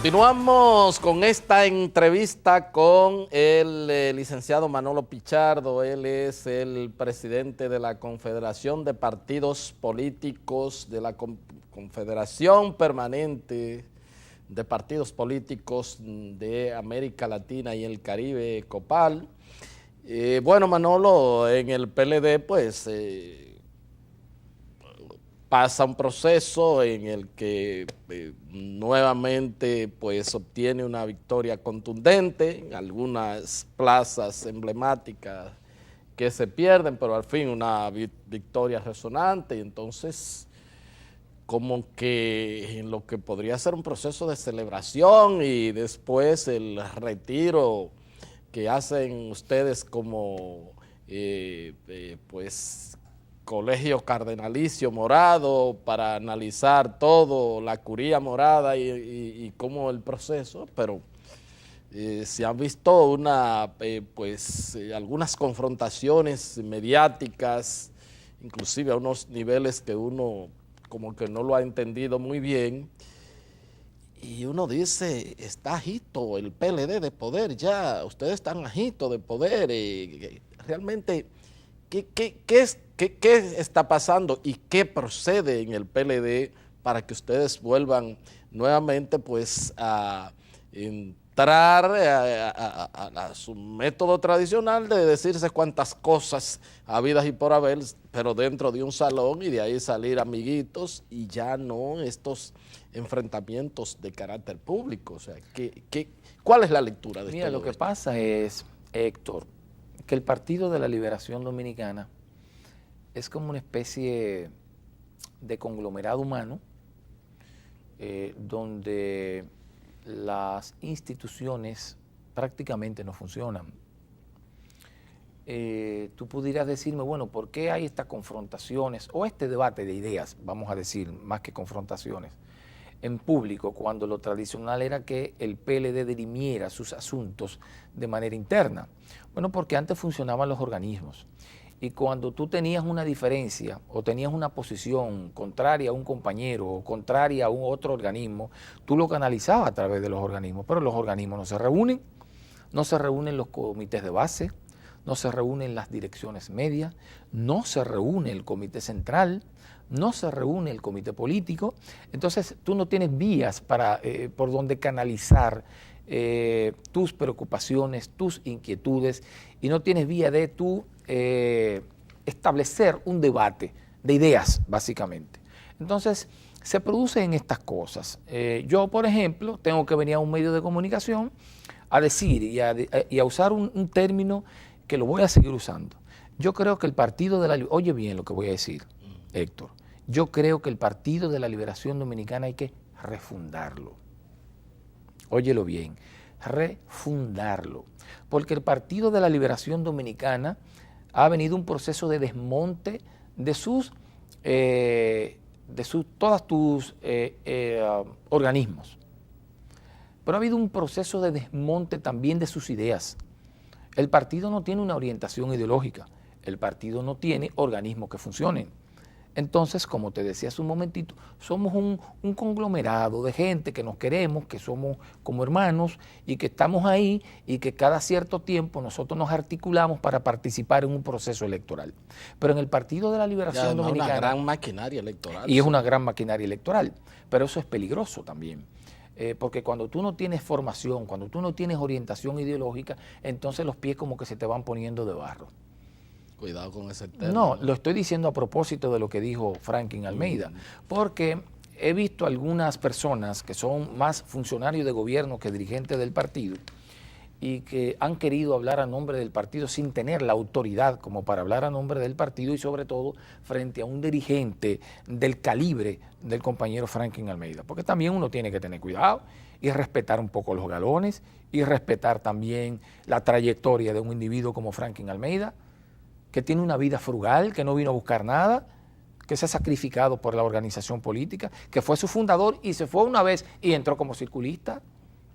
Continuamos con esta entrevista con el licenciado Manolo Pichardo. Él es el presidente de la Confederación de Partidos Políticos, de la Confederación Permanente de Partidos Políticos de América Latina y el Caribe, COPAL. Bueno, Manolo, en el PLD, pues, pasa un proceso en el que nuevamente pues obtiene una victoria contundente en algunas plazas emblemáticas que se pierden, pero al fin una victoria resonante, y entonces como que en lo que podría ser un proceso de celebración y después el retiro que hacen ustedes como pues Colegio Cardenalicio Morado para analizar todo, la curía morada y cómo el proceso, pero se han visto algunas confrontaciones mediáticas, inclusive a unos niveles que uno como que no lo ha entendido muy bien, y uno dice, está agito el PLD de poder ya, ustedes están agito de poder, realmente, ¿qué está pasando y qué procede en el PLD para que ustedes vuelvan nuevamente pues a entrar a su método tradicional de decirse cuantas cosas habidas y por haber, pero dentro de un salón, y de ahí salir amiguitos y ya no estos enfrentamientos de carácter público? O sea, ¿cuál es la lectura de esto? Mira, lo que pasa es, Héctor, que el Partido de la Liberación Dominicana es como una especie de conglomerado humano donde las instituciones prácticamente no funcionan. Tú pudieras decirme, bueno, ¿por qué hay estas confrontaciones o este debate de ideas, vamos a decir, más que confrontaciones, en público, cuando lo tradicional era que el PLD dirimiera sus asuntos de manera interna? Bueno, porque antes funcionaban los organismos, y cuando tú tenías una diferencia o tenías una posición contraria a un compañero o contraria a un otro organismo, tú lo canalizabas a través de los organismos, pero los organismos no se reúnen los comités de base, no se reúnen las direcciones medias, no se reúne el comité central, no se reúne el comité político. Entonces tú no tienes vías por donde canalizar tus preocupaciones, tus inquietudes, y no tienes vía de tú establecer un debate de ideas, básicamente. Entonces se producen estas cosas. Yo, por ejemplo, tengo que venir a un medio de comunicación a decir y a usar un término que lo voy a seguir usando. Yo creo que el Partido de la... Oye bien lo que voy a decir, Héctor. Yo creo que el Partido de la Liberación Dominicana hay que refundarlo. Óyelo bien, refundarlo. Porque el Partido de la Liberación Dominicana ha venido un proceso de desmonte de todos tus organismos. Pero ha habido un proceso de desmonte también de sus ideas. El partido no tiene una orientación ideológica, el partido no tiene organismos que funcionen. Entonces, como te decía hace un momentito, somos un conglomerado de gente que nos queremos, que somos como hermanos y que estamos ahí, y que cada cierto tiempo nosotros nos articulamos para participar en un proceso electoral. Pero en el Partido de la Liberación Dominicana... Es una gran maquinaria electoral. Y es una gran maquinaria electoral, pero eso es peligroso también. Porque cuando tú no tienes formación, cuando tú no tienes orientación ideológica, entonces los pies como que se te van poniendo de barro. Cuidado con ese término. No, lo estoy diciendo a propósito de lo que dijo Franklin Almeida, porque he visto algunas personas que son más funcionarios de gobierno que dirigentes del partido y que han querido hablar a nombre del partido sin tener la autoridad como para hablar a nombre del partido, y sobre todo frente a un dirigente del calibre del compañero Franklin Almeida, porque también uno tiene que tener cuidado y respetar un poco los galones y respetar también la trayectoria de un individuo como Franklin Almeida, que tiene una vida frugal, que no vino a buscar nada, que se ha sacrificado por la organización política, que fue su fundador y se fue una vez y entró como circulista.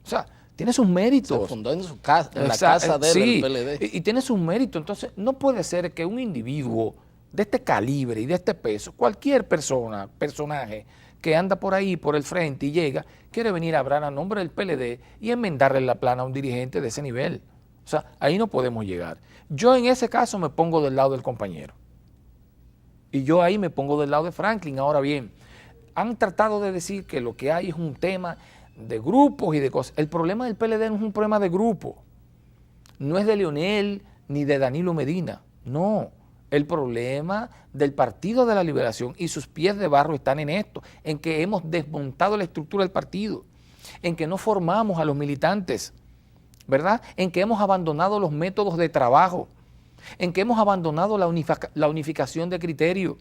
O sea, tiene sus méritos. Se fundó en su casa, en la casa del PLD. Y tiene sus méritos. Entonces, no puede ser que un individuo de este calibre y de este peso, cualquier personaje que anda por ahí, por el frente y llega, quiere venir a hablar a nombre del PLD y enmendarle la plana a un dirigente de ese nivel. O sea, ahí no podemos llegar. Yo en ese caso me pongo del lado del compañero. Y yo ahí me pongo del lado de Franklin. Ahora bien, han tratado de decir que lo que hay es un tema de grupos y de cosas. El problema del PLD no es un problema de grupo. No es de Leonel ni de Danilo Medina. No. El problema del Partido de la Liberación y sus pies de barro están en esto, en que hemos desmontado la estructura del partido, en que no formamos a los militantes, ¿verdad? En que hemos abandonado los métodos de trabajo, en que hemos abandonado la unificación de criterio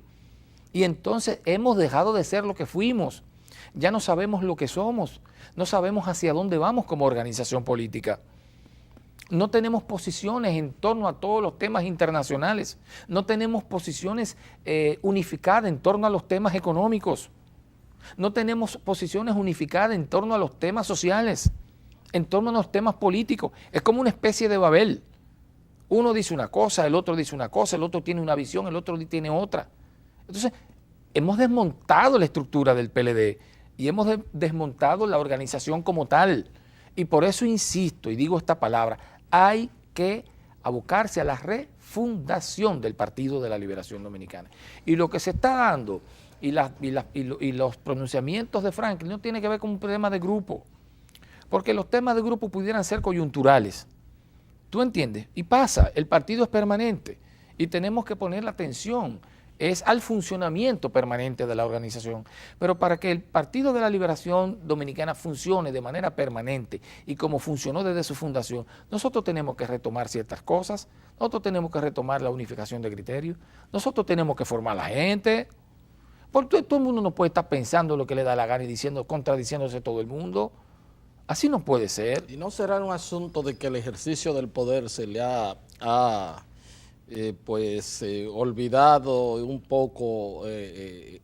y entonces hemos dejado de ser lo que fuimos. Ya no sabemos lo que somos, no sabemos hacia dónde vamos como organización política. No tenemos posiciones en torno a todos los temas internacionales, no tenemos posiciones unificadas en torno a los temas económicos, no tenemos posiciones unificadas en torno a los temas sociales, en torno a los temas políticos. Es como una especie de Babel. Uno dice una cosa, el otro dice una cosa, el otro tiene una visión, el otro tiene otra. Entonces, hemos desmontado la estructura del PLD y hemos desmontado la organización como tal. Y por eso insisto y digo esta palabra, hay que abocarse a la refundación del Partido de la Liberación Dominicana. Y lo que se está dando y los pronunciamientos de Franklin no tiene que ver con un problema de grupo, porque los temas de grupo pudieran ser coyunturales. ¿Tú entiendes? Y pasa, el partido es permanente y tenemos que poner la atención es al funcionamiento permanente de la organización. Pero para que el Partido de la Liberación Dominicana funcione de manera permanente y como funcionó desde su fundación, nosotros tenemos que retomar ciertas cosas, nosotros tenemos que retomar la unificación de criterios, nosotros tenemos que formar a la gente, porque todo el mundo no puede estar pensando lo que le da la gana y contradiciéndose todo el mundo. Así no puede ser. ¿Y no será un asunto de que el ejercicio del poder se le ha olvidado un poco, qué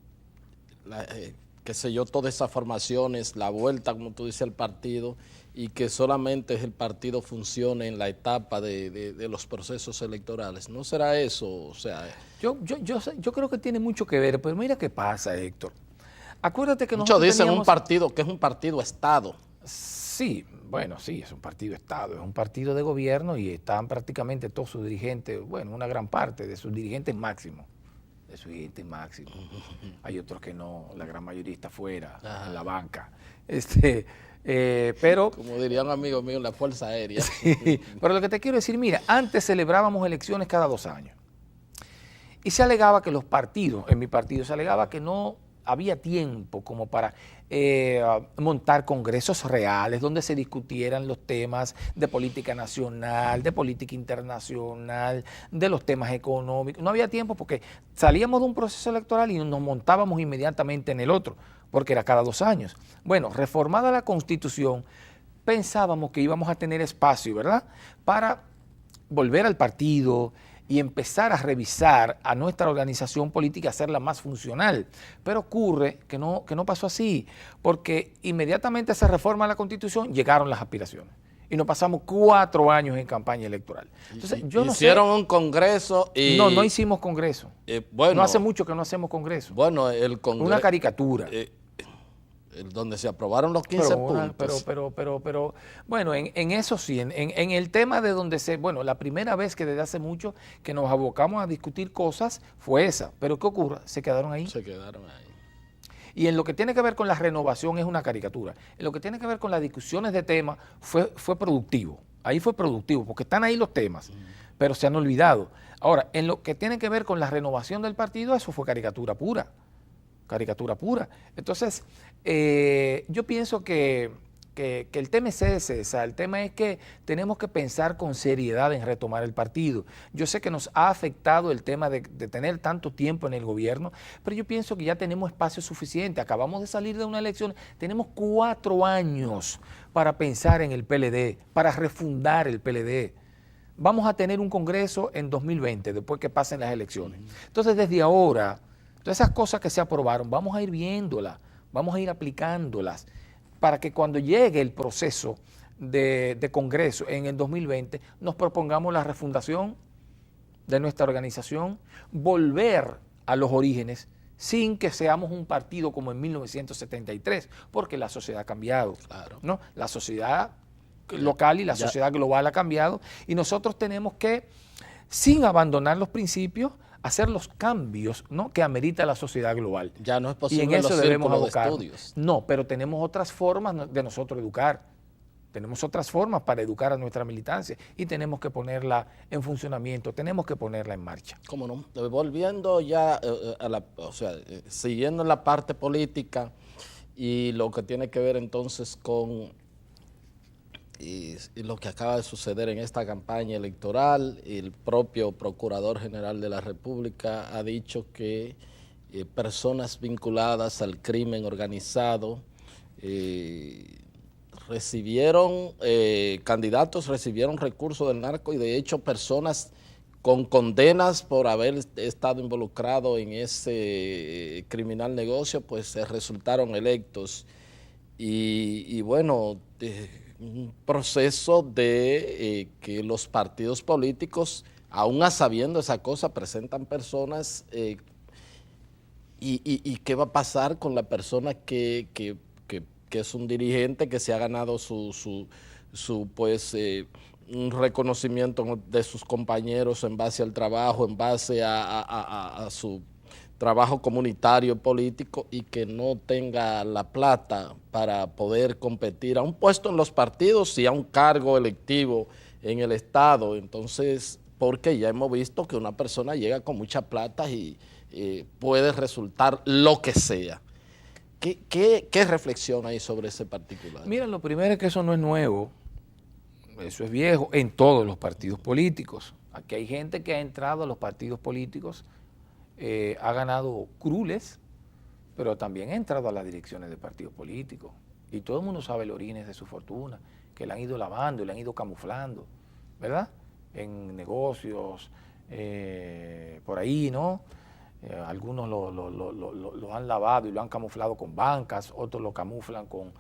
sé yo, todas esas formaciones, la vuelta, como tú dices, al partido, y que solamente el partido funcione en la etapa de los procesos electorales? ¿No será eso? O sea, yo creo que tiene mucho que ver, pero mira qué pasa, Héctor. Acuérdate que muchos dicen un partido que es un partido Estado. Sí, bueno, sí, es un partido Estado, es un partido de gobierno y están prácticamente todos sus dirigentes, bueno, una gran parte de sus dirigentes máximos, Hay otros que no, la gran mayoría está fuera, en la banca. Pero como diría un amigo mío, la Fuerza Aérea. Sí, pero lo que te quiero decir, mira, antes celebrábamos elecciones cada 2 años y se alegaba que los partidos, en mi partido se alegaba que no había tiempo como para montar congresos reales donde se discutieran los temas de política nacional, de política internacional, de los temas económicos. No había tiempo porque salíamos de un proceso electoral y nos montábamos inmediatamente en el otro, porque era cada 2 años. Bueno, reformada la Constitución, pensábamos que íbamos a tener espacio, ¿verdad?, para volver al partido y empezar a revisar a nuestra organización política, hacerla más funcional. Pero ocurre que no pasó así, porque inmediatamente se reforma la Constitución, llegaron las aspiraciones. Y nos pasamos 4 años en campaña electoral. Entonces, hicieron un congreso y... No hicimos congreso. Bueno, no hace mucho que no hacemos congreso. Bueno, el congreso... Una caricatura. Donde se aprobaron los 15 puntos. Pero bueno, en eso sí, en el tema de donde la primera vez que desde hace mucho que nos abocamos a discutir cosas fue esa. Pero ¿qué ocurre? Se quedaron ahí. Se quedaron ahí. Y en lo que tiene que ver con la renovación es una caricatura. En lo que tiene que ver con las discusiones de temas fue productivo. Ahí fue productivo, porque están ahí los temas, pero se han olvidado. Ahora, en lo que tiene que ver con la renovación del partido, eso fue caricatura pura. Caricatura pura. Entonces, yo pienso que el tema es ese, el tema es que tenemos que pensar con seriedad en retomar el partido. Yo sé que nos ha afectado el tema de tener tanto tiempo en el gobierno, pero yo pienso que ya tenemos espacio suficiente. Acabamos de salir de una elección, tenemos 4 años para pensar en el PLD, para refundar el PLD. Vamos a tener un congreso en 2020, después que pasen las elecciones. Entonces, desde ahora, todas esas cosas que se aprobaron, vamos a ir viéndolas, vamos a ir aplicándolas, para que cuando llegue el proceso de Congreso en el 2020, nos propongamos la refundación de nuestra organización, volver a los orígenes, sin que seamos un partido como en 1973, porque la sociedad ha cambiado, Claro. ¿no? La sociedad local y la sociedad global ha cambiado, y nosotros tenemos que, sin abandonar los principios, hacer los cambios, ¿no?, que amerita la sociedad global. Ya no es Y posible en en eso los debemos círculos de abocarnos. estudios. No, pero tenemos otras formas de nosotros educar. Tenemos otras formas para educar a nuestra militancia y tenemos que ponerla en funcionamiento, tenemos que ponerla en marcha. ¿Cómo no? Volviendo ya siguiendo en la parte política y lo que tiene que ver entonces con y lo que acaba de suceder en esta campaña electoral, el propio Procurador General de la República ha dicho que personas vinculadas al crimen organizado candidatos recibieron recursos del narco y de hecho personas con condenas por haber estado involucrado en ese criminal negocio, pues se resultaron electos. Y bueno, un proceso de que los partidos políticos, aún sabiendo esa cosa, presentan personas y qué va a pasar con la persona que es un dirigente que se ha ganado un reconocimiento de sus compañeros en base al trabajo, en base a su trabajo comunitario político y que no tenga la plata para poder competir a un puesto en los partidos y a un cargo electivo en el Estado. Entonces, porque ya hemos visto que una persona llega con mucha plata y puede resultar lo que sea. ¿Qué reflexión hay sobre ese particular? Mira, lo primero es que eso no es nuevo, eso es viejo en todos los partidos políticos. Aquí hay gente que ha entrado a los partidos políticos, ha ganado curules, pero también ha entrado a las direcciones de partidos políticos. Y todo el mundo sabe los orígenes de su fortuna, que la han ido lavando y la han ido camuflando, ¿verdad? En negocios, por ahí, ¿no? Algunos lo han lavado y lo han camuflado con bancas, otros lo camuflan con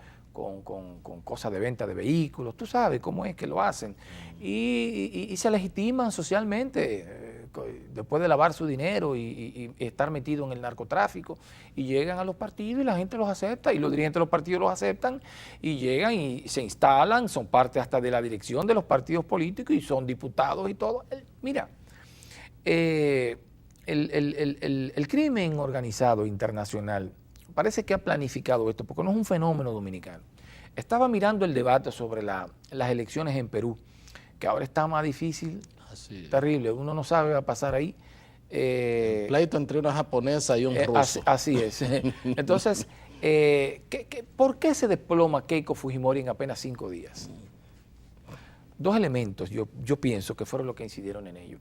cosas de venta de vehículos. Tú sabes cómo es que lo hacen. Y se legitiman socialmente después de lavar su dinero y estar metido en el narcotráfico. Y llegan a los partidos y la gente los acepta y los dirigentes de los partidos los aceptan y llegan y se instalan, son parte hasta de la dirección de los partidos políticos y son diputados y todo. Mira, el crimen organizado internacional parece que ha planificado esto, porque no es un fenómeno dominicano. Estaba mirando el debate sobre las elecciones en Perú, que ahora está más difícil, terrible, uno no sabe qué va a pasar ahí. Pleito entre una japonesa y un ruso. Así es. Entonces, ¿por qué se desploma Keiko Fujimori en apenas 5 días? Dos elementos, yo pienso que fueron los que incidieron en ello.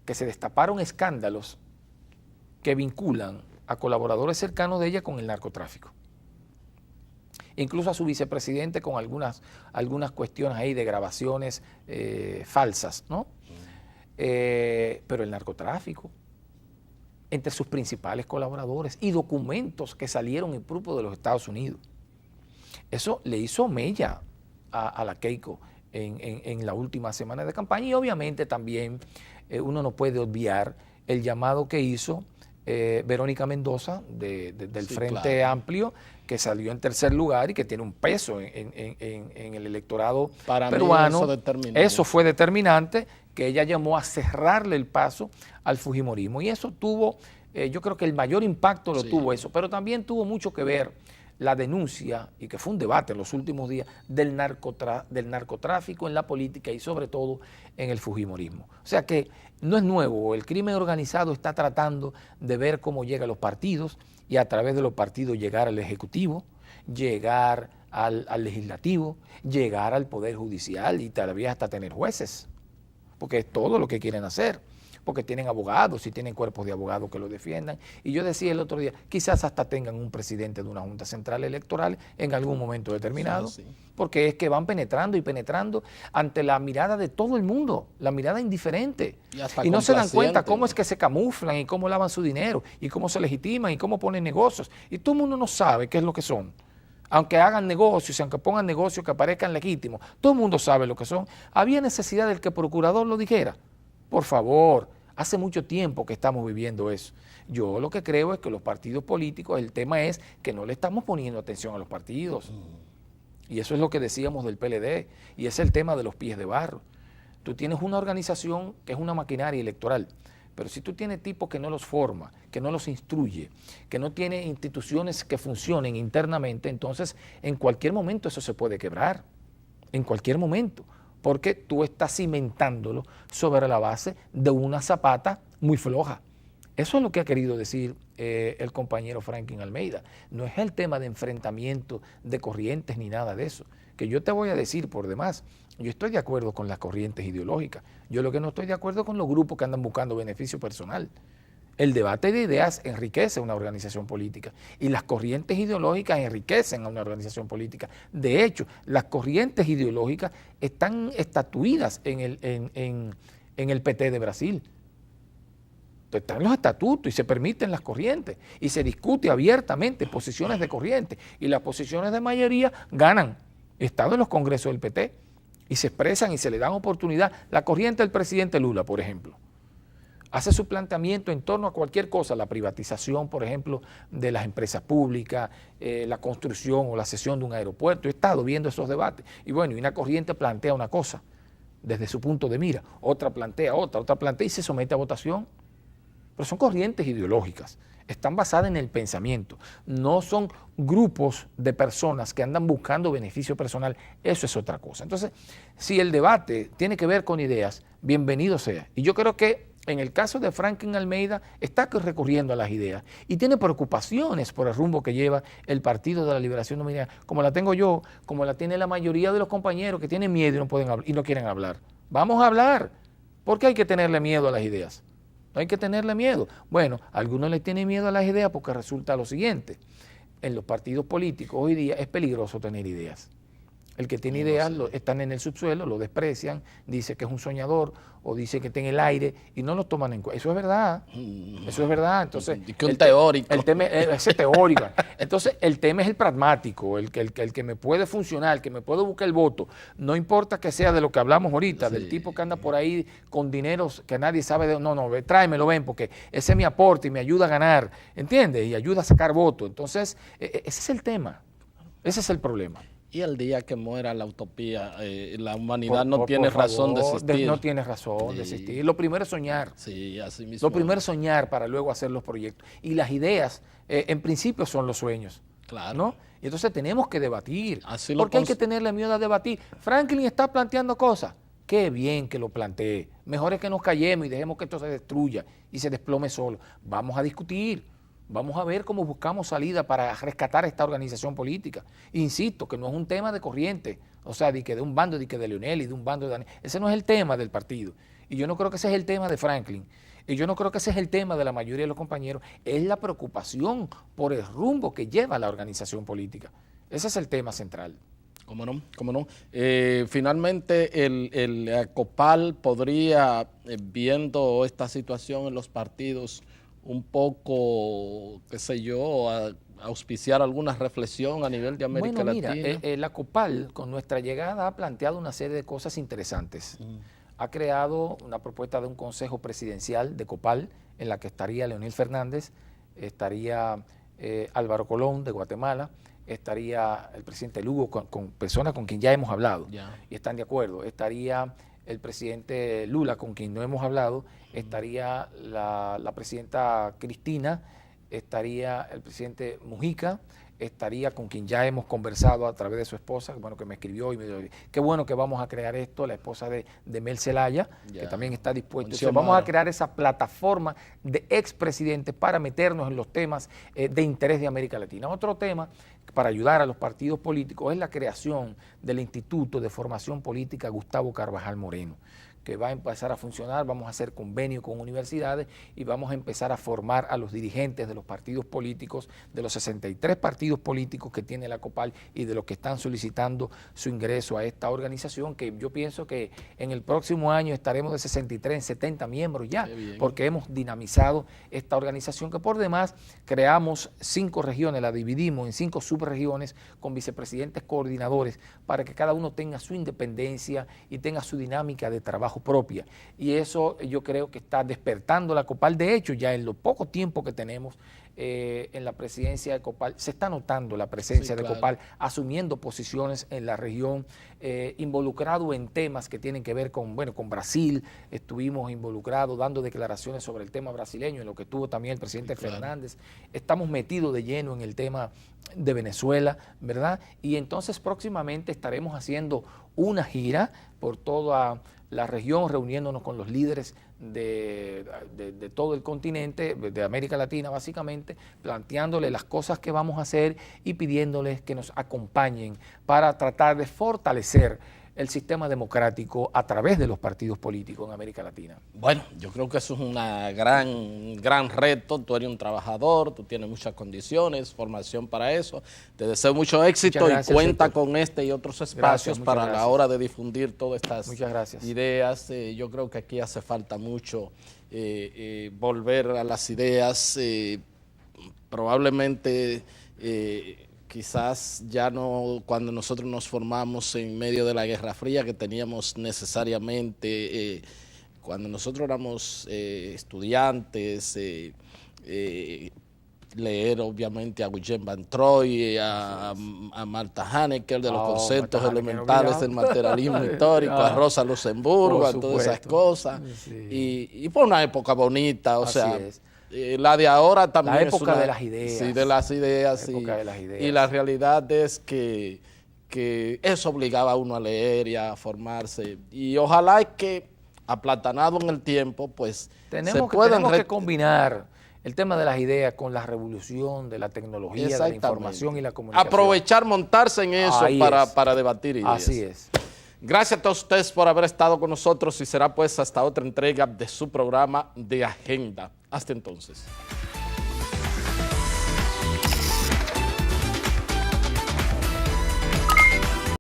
Que se destaparon escándalos que vinculan a colaboradores cercanos de ella con el narcotráfico. Incluso a su vicepresidente con algunas cuestiones ahí de grabaciones falsas, ¿no? Pero el narcotráfico, entre sus principales colaboradores y documentos que salieron en grupo de los Estados Unidos. Eso le hizo mella a la Keiko en la última semana de campaña y obviamente también uno no puede obviar el llamado que hizo Verónica Mendoza del Frente Amplio, que salió en tercer lugar y que tiene un peso en el electorado peruano. Eso fue determinante, que ella llamó a cerrarle el paso al fujimorismo. Y eso tuvo, yo creo que el mayor impacto lo tuvo eso, pero también tuvo mucho que ver la denuncia, y que fue un debate en los últimos días, del narcotráfico en la política y sobre todo en el fujimorismo. O sea que no es nuevo, el crimen organizado está tratando de ver cómo llega a los partidos y a través de los partidos llegar al Ejecutivo, llegar al Legislativo, llegar al Poder Judicial y tal vez hasta tener jueces, porque es todo lo que quieren hacer. Porque tienen abogados y tienen cuerpos de abogados que lo defiendan. Y yo decía el otro día, quizás hasta tengan un presidente de una Junta Central Electoral en algún momento determinado, porque es que van penetrando y penetrando ante la mirada de todo el mundo, la mirada indiferente. Y no se dan cuenta cómo es que se camuflan y cómo lavan su dinero y cómo se legitiman y cómo ponen negocios. Y todo el mundo no sabe qué es lo que son. Aunque hagan negocios y aunque pongan negocios que aparezcan legítimos, todo el mundo sabe lo que son. ¿Había necesidad del que el procurador lo dijera? Por favor, Hace mucho tiempo que estamos viviendo eso. Yo lo que creo es que los partidos políticos, el tema es que no le estamos poniendo atención a los partidos. Y eso es lo que decíamos del PLD, y es el tema de los pies de barro. Tú tienes una organización que es una maquinaria electoral, pero si tú tienes tipos que no los forma, que no los instruye, que no tiene instituciones que funcionen internamente, entonces en cualquier momento eso se puede quebrar, en cualquier momento, porque tú estás cimentándolo sobre la base de una zapata muy floja. Eso es lo que ha querido decir el compañero Franklin Almeida. No es el tema de enfrentamiento de corrientes ni nada de eso. Que yo te voy a decir por demás, yo estoy de acuerdo con las corrientes ideológicas. Yo lo que no estoy de acuerdo con los grupos que andan buscando beneficio personal. El debate de ideas enriquece una organización política y las corrientes ideológicas enriquecen a una organización política. De hecho, las corrientes ideológicas están estatuidas en el PT de Brasil. Están los estatutos y se permiten las corrientes y se discute abiertamente posiciones de corriente y las posiciones de mayoría ganan. He estado en los congresos del PT y se expresan y se le dan oportunidad. La corriente del presidente Lula, por ejemplo, hace su planteamiento en torno a cualquier cosa, la privatización, por ejemplo, de las empresas públicas, la construcción o la cesión de un aeropuerto. He estado viendo esos debates y bueno, y una corriente plantea una cosa desde su punto de mira, otra plantea y se somete a votación. Pero son corrientes ideológicas, están basadas en el pensamiento, no son grupos de personas que andan buscando beneficio personal, eso es otra cosa. Entonces, si el debate tiene que ver con ideas, bienvenido sea. Y yo creo que en el caso de Franklin Almeida está recurriendo a las ideas y tiene preocupaciones por el rumbo que lleva el Partido de la Liberación Dominicana, como la tengo yo, como la tiene la mayoría de los compañeros que tienen miedo y no pueden hablar, y no quieren hablar. Vamos a hablar, porque hay que tenerle miedo a las ideas. No hay que tenerle miedo. Bueno, a algunos les tienen miedo a las ideas porque resulta lo siguiente. En los partidos políticos hoy día es peligroso tener ideas. El que tiene ideas están en el subsuelo, lo desprecian, dice que es un soñador o dice que está en el aire y no lo toman en cuenta. Eso es verdad. Eso es verdad. Entonces, que un teórico. El tema es teórico. Entonces, el tema es el pragmático, el que me puede funcionar, el que me puede buscar el voto. No importa que sea de lo que hablamos ahorita, del tipo que anda por ahí con dineros que nadie sabe de. No, tráemelo, ven, porque ese es mi aporte y me ayuda a ganar, ¿entiendes? Y ayuda a sacar votos. Entonces, ese es el tema. Ese es el problema. Y el día que muera la utopía, la humanidad no tiene razón de existir. No tiene razón de existir. Lo primero es soñar. Sí, así mismo. Lo primero es soñar para luego hacer los proyectos. Y las ideas, en principio, son los sueños. Claro. ¿No? Y entonces tenemos que debatir. Así porque hay que tenerle miedo a debatir. Franklin está planteando cosas. Qué bien que lo plantee. Mejor es que nos callemos y dejemos que esto se destruya y se desplome solo. Vamos a discutir. Vamos a ver cómo buscamos salida para rescatar esta organización política. Insisto, que no es un tema de corriente, o sea, de un bando de Leonel y de un bando de Daniel. Ese no es el tema del partido. Y yo no creo que ese es el tema de Franklin. Y yo no creo que ese es el tema de la mayoría de los compañeros. Es la preocupación por el rumbo que lleva la organización política. Ese es el tema central. ¿Cómo no? ¿Cómo no? Finalmente, el COPAL podría, viendo esta situación en los partidos, un poco, qué sé yo, auspiciar alguna reflexión a nivel de América Latina. La COPAL, con nuestra llegada, ha planteado una serie de cosas interesantes. Ha creado una propuesta de un consejo presidencial de COPAL, en la que estaría Leonel Fernández, estaría Álvaro Colón de Guatemala, estaría el presidente Lugo, con personas con quien ya hemos hablado, y están de acuerdo, estaría el presidente Lula, con quien no hemos hablado, estaría la presidenta Cristina, estaría el presidente Mujica, estaría con quien ya hemos conversado a través de su esposa, bueno, que me escribió y me dijo, qué bueno que vamos a crear esto, la esposa de Mel Zelaya, que también está dispuesta. Entonces, vamos a crear esa plataforma de expresidentes para meternos en los temas de interés de América Latina. Otro tema para ayudar a los partidos políticos es la creación del Instituto de Formación Política Gustavo Carvajal Moreno, que va a empezar a funcionar. Vamos a hacer convenio con universidades y vamos a empezar a formar a los dirigentes de los partidos políticos, de los 63 partidos políticos que tiene la COPAL y de los que están solicitando su ingreso a esta organización, que yo pienso que en el próximo año estaremos de 63 en 70 miembros ya, porque hemos dinamizado esta organización, que por demás creamos 5 regiones, la dividimos en 5 subregiones con vicepresidentes coordinadores para que cada uno tenga su independencia y tenga su dinámica de trabajo trabajo propia. Y eso yo creo que está despertando la COPAL. De hecho, ya en lo poco tiempo que tenemos en la presidencia de COPAL, se está notando la presencia de COPAL, asumiendo posiciones en la región, involucrado en temas que tienen que ver con, bueno, con Brasil. Estuvimos involucrados dando declaraciones sobre el tema brasileño, en lo que tuvo también el presidente Fernández. Estamos metidos de lleno en el tema de Venezuela, ¿verdad? Y entonces próximamente estaremos haciendo una gira por toda la región, reuniéndonos con los líderes de todo el continente, de América Latina básicamente, planteándoles las cosas que vamos a hacer y pidiéndoles que nos acompañen para tratar de fortalecer el sistema democrático a través de los partidos políticos en América Latina. Bueno, yo creo que eso es un gran reto. Tú eres un trabajador, tú tienes muchas condiciones, formación para eso. Te deseo mucho éxito y cuenta con este y otros espacios para la hora de difundir todas estas ideas. Yo creo que aquí hace falta mucho volver a las ideas. Probablemente quizás ya no, cuando nosotros nos formamos en medio de la Guerra Fría, que teníamos necesariamente, cuando nosotros éramos estudiantes, leer obviamente a Eugene Van Troy, a Marta Hanekel de los conceptos elementales del materialismo histórico, a Rosa Luxemburgo, a todas esas cosas. Sí. Y fue una época bonita, o sea, la de ahora también la época de las ideas. Sí, de las ideas. Y la realidad es que eso obligaba a uno a leer y a formarse. Y ojalá que, aplatanado en el tiempo, pues tenemos que combinar el tema de las ideas con la revolución de la tecnología, de la información y la comunicación. Aprovechar, montarse en eso para debatir ideas. Así es. Gracias a todos ustedes por haber estado con nosotros y será pues hasta otra entrega de su programa de Agenda. Hasta entonces.